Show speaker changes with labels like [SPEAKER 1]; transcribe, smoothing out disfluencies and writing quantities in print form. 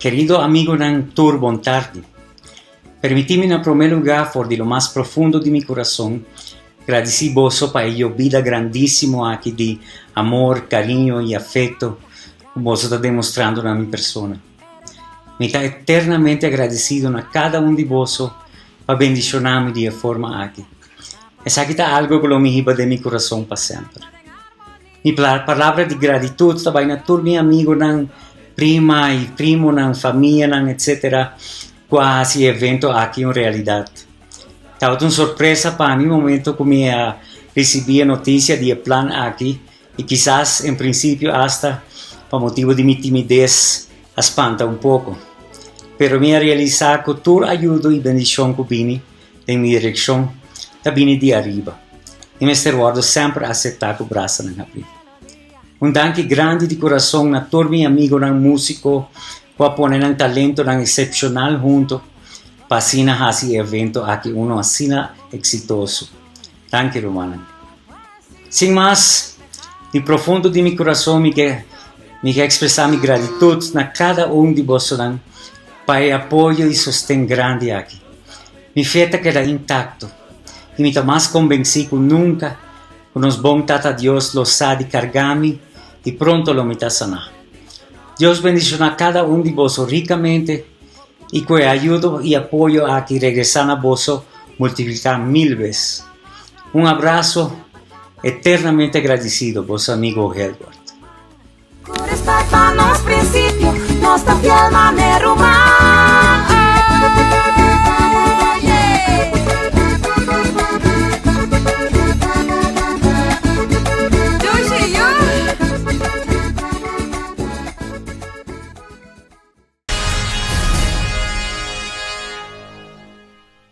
[SPEAKER 1] Querido amigo nan tur bontardi, permitime en primer lugar, por de lo más profundo de mi corazón, agradecer vos para ello vida grandísimo aquí de amor, cariño y afecto que vos está demostrando en mi persona. Me está eternamente agradecido a cada uno de vos para bendicionarme de forma aquí. Es aquí está algo que lo me lleva de mi corazón para siempre. Mi palabra de gratitud está para todos mis amigos, prima y primo, familia, etc. Quasi evento aquí en realidad. Estaba una sorpresa para mí momento que me recibí noticia del plan aquí y quizás en principio hasta por motivo de mi timidez espanta un poco. Pero me realizar que toda ayuda y bendición que viene en mi dirección viene de arriba. Y me recuerdo siempre aceptar con brazo en abrir. Un danke grande de corazón a todos mis amigos, músicos, que ponen un talento excepcional junto para hacer evento aquí uno así exitoso. Danke, Romana. Sin más, de profundo de mi corazón me quiero expresar mi gratitud a cada uno de vosotros para el apoyo y sostén grande aquí. Mi fe queda intacto y me está más convencido que nunca que nos bondad a Dios lo sabe cargarme y pronto lo me está sanar. Dios bendicionará a cada uno de vosotros ricamente y con ayuda y apoyo a que regresan a vos multiplicar 1000 veces. Un abrazo eternamente agradecido, vos amigo Edward.
[SPEAKER 2] Cu respect la nos principiu, nostra fiel mame rumana.